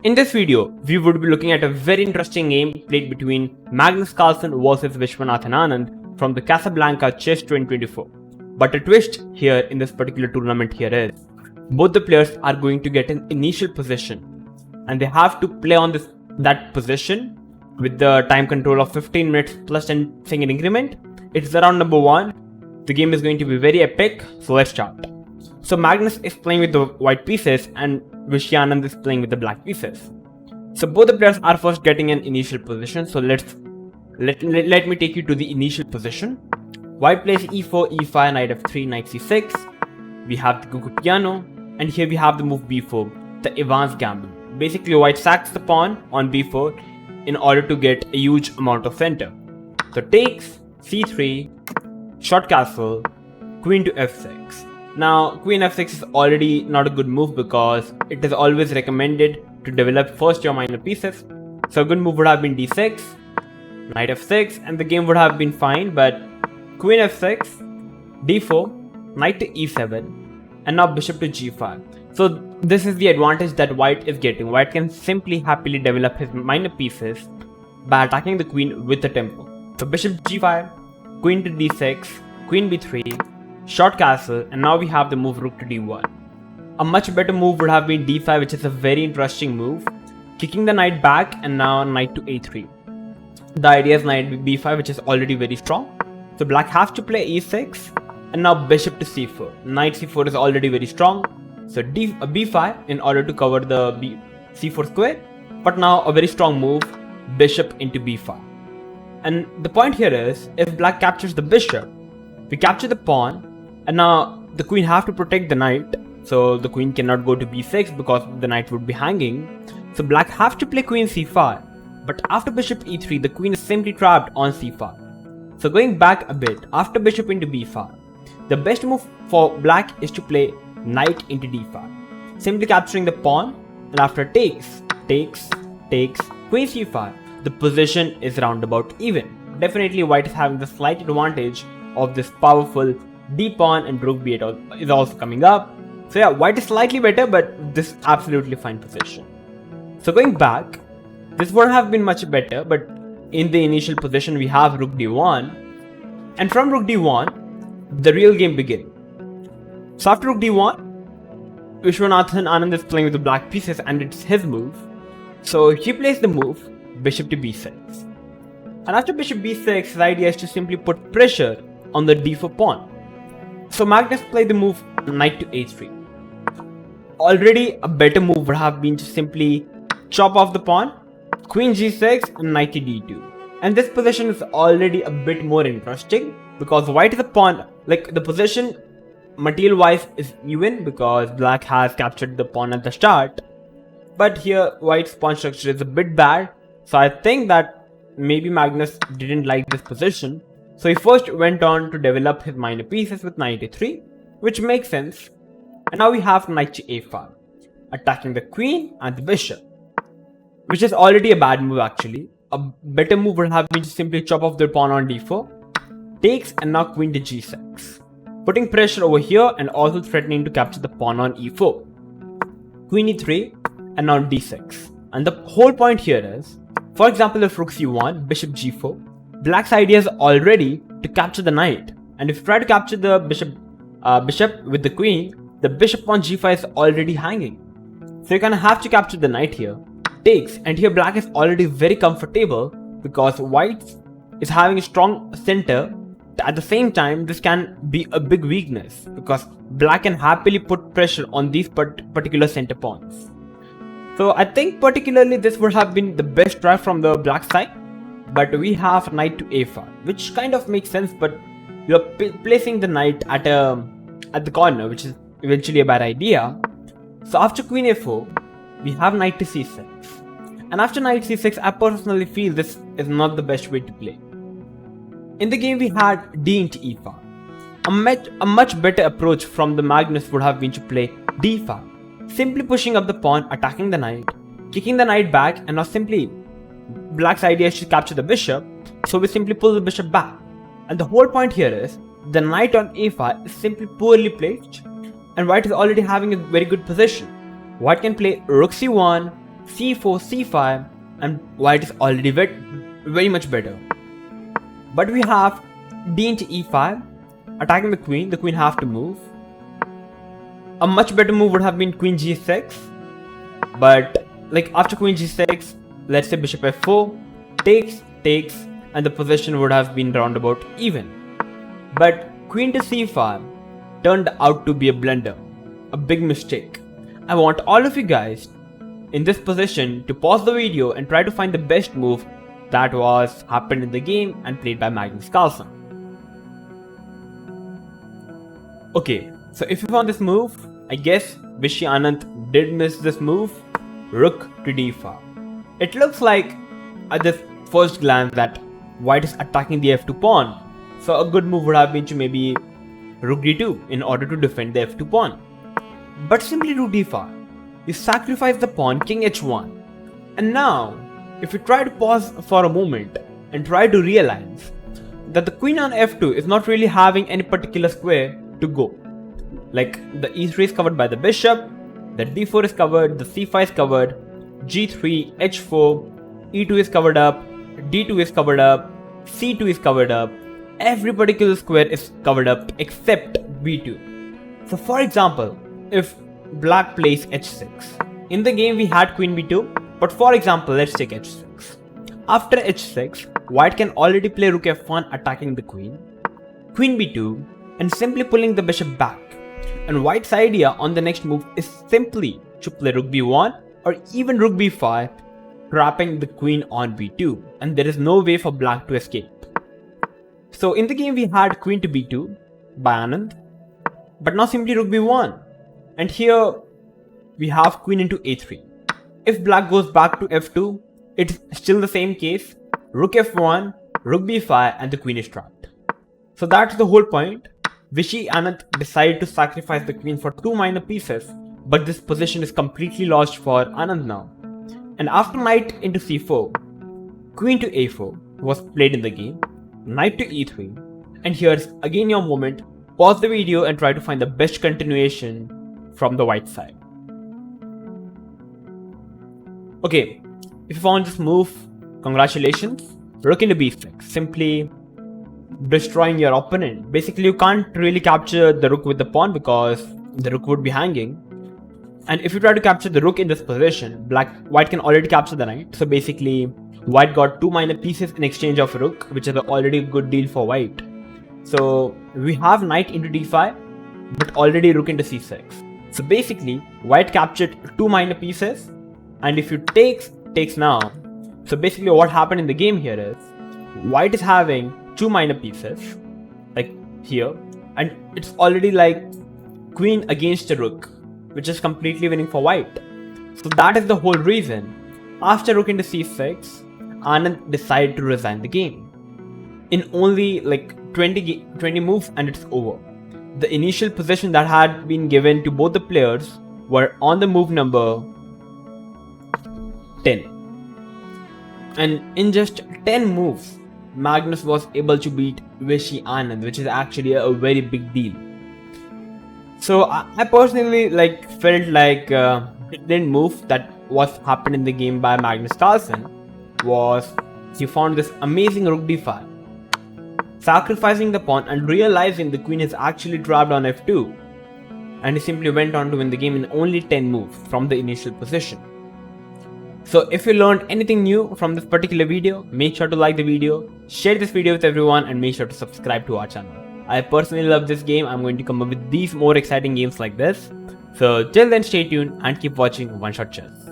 In this video, we would be looking at a very interesting game played between Magnus Carlsen versus Vishy Anand from the Casablanca Chess 2024. But a twist here in this particular tournament here is, both the players are going to get an initial position and they have to play on that position with the time control of 15 minutes plus 10 second increment. It's the round number 1. The game is going to be very epic, so let's start. So Magnus is playing with the white pieces and Vishy Anand is playing with the black pieces. So both the players are first getting an initial position. So let me take you to the initial position. White plays e4, e5, knight f3, knight c6. We have the cuckoo piano, and here we have the move b4, the Ivan's gamble. Basically, white sacks the pawn on b4 in order to get a huge amount of center. So takes, c3, short castle, queen to f6. Now, queen f6 is already not a good move because it is always recommended to develop first your minor pieces. So a good move would have been d6, knight f6, and the game would have been fine, but queen f6, d4, knight to e7, and now bishop to g5. So this is the advantage that white is getting. White can simply happily develop his minor pieces by attacking the queen with the tempo. So bishop g5, queen to d6, queen b3, short castle, and now we have the move rook to d1. A much better move would have been d5, which is a very interesting move, kicking the knight back, and now knight to a3. The idea is knight b5, which is already very strong. So black has to play e6, and now bishop to c4. Knight c4 is already very strong, so b5 in order to cover the c4 square. But now a very strong move, bishop into b5. And the point here is, if black captures the bishop, we capture the pawn, and now the queen have to protect the knight, so the queen cannot go to b6 because the knight would be hanging. So black have to play queen c5, but after bishop e3, the queen is simply trapped on c5. So going back a bit, after bishop into b5, the best move for black is to play knight into d5, simply capturing the pawn, and after takes, queen c5, the position is roundabout even. Definitely white is having the slight advantage of this powerful d pawn, and rook b8 is also coming up. So yeah, white is slightly better, but this is absolutely fine position. So going back, this would have been much better, but in the initial position we have rook d1, and from rook d1 the real game begins. So after rook d1, Vishy Anand is playing with the black pieces and it's his move. So he plays the move bishop to b6, and after bishop b6, his idea is to simply put pressure on the d4 pawn. So Magnus played the move knight to a3. Already a better move would have been to simply chop off the pawn, queen g6, and knight to d2. And this position is already a bit more interesting because white is a pawn, like the position material wise is even because black has captured the pawn at the start. But here white's pawn structure is a bit bad, so I think that maybe Magnus didn't like this position. So he first went on to develop his minor pieces with knight a3, which makes sense. And now we have knight to a5, attacking the queen and the bishop, which is already a bad move actually. A better move would have been to simply chop off the pawn on d4, takes, and now queen to g6, putting pressure over here and also threatening to capture the pawn on e4, queen e3, and now d6. And the whole point here is, for example, if rook c1, bishop g4, black's idea is already to capture the knight, and if you try to capture the bishop with the queen, the bishop on g5 is already hanging. So you kind of have to capture the knight here, takes, and here black is already very comfortable because white is having a strong center. At the same time, this can be a big weakness because black can happily put pressure on these particular center pawns. So I think particularly this would have been the best try from the black side. But we have knight to a5, which kind of makes sense, but you're placing the knight at the corner, which is eventually a bad idea. So after queen a4, we have knight to c6. And after knight c6, I personally feel this is not the best way to play. In the game we had d into e5. A much better approach from the Magnus would have been to play d5, simply pushing up the pawn, attacking the knight, kicking the knight back, and now simply black's idea is to capture the bishop, so we simply pull the bishop back. And the whole point here is, the knight on a5 is simply poorly placed, and white is already having a very good position. White can play rook c1, c4, c5, and white is already very much better. But we have d into e5, attacking the queen have to move. A much better move would have been queen g6, but like after queen g6, let's say bishop f4, takes, and the position would have been roundabout even. But queen to c5 turned out to be a blunder, a big mistake. I want all of you guys in this position to pause the video and try to find the best move that was happened in the game and played by Magnus Carlsen. Okay, so if you found this move, I guess Vishy Anand did miss this move, rook to d5. It looks like at this first glance that white is attacking the f2 pawn, so a good move would have been to maybe rook d2 in order to defend the f2 pawn. But simply rook d5. You sacrifice the pawn king h1. And now, if you try to pause for a moment and try to realize that the queen on f2 is not really having any particular square to go. Like the e3 is covered by the bishop, the d4 is covered, the c5 is covered, g3, h4, e2 is covered up, d2 is covered up, c2 is covered up. Every particular square is covered up except b2. So for example, if black plays h6. In the game we had queen b2, but for example let's take h6. After h6, white can already play rook f1 attacking the queen b2 and simply pulling the bishop back. And white's idea on the next move is simply to play rook b1 or even rook b5, trapping the queen on b2, and there is no way for black to escape. So in the game we had queen to b2 by Anand, but now simply rook b1. And here we have queen into a3. If black goes back to f2, it's still the same case. Rook f1, rook b5, and the queen is trapped. So that's the whole point. Vishy Anand decided to sacrifice the queen for 2 minor pieces, but this position is completely lost for Anand now. And after knight into c4, queen to a4 was played in the game, knight to e3, and here's again your moment. Pause the video and try to find the best continuation from the white side. Okay, if you found this move, congratulations. Rook into b6, simply destroying your opponent. Basically you can't really capture the rook with the pawn because the rook would be hanging. And if you try to capture the rook in this position, white can already capture the knight. So basically white got 2 minor pieces in exchange of rook, which is already a good deal for white. So we have knight into d5, but already rook into c6. So basically, white captured 2 minor pieces, and if you takes now, so basically what happened in the game here is, white is having 2 minor pieces, like here, and it's already like queen against the rook, which is completely winning for white. So that is the whole reason. After rook into c6, Anand decided to resign the game. In only like 20 moves and it's over. The initial position that had been given to both the players were on the move number 10. And in just 10 moves, Magnus was able to beat Vishy Anand, which is actually a very big deal. So I personally felt like it didn't move that was happened in the game by Magnus Carlsen was he found this amazing rook d5, sacrificing the pawn and realizing the queen is actually trapped on f2, and he simply went on to win the game in only 10 moves from the initial position. So if you learned anything new from this particular video, make sure to like the video, share this video with everyone, and make sure to subscribe to our channel. I personally love this game. I'm going to come up with these more exciting games like this. So till then, stay tuned and keep watching OneShot Chess.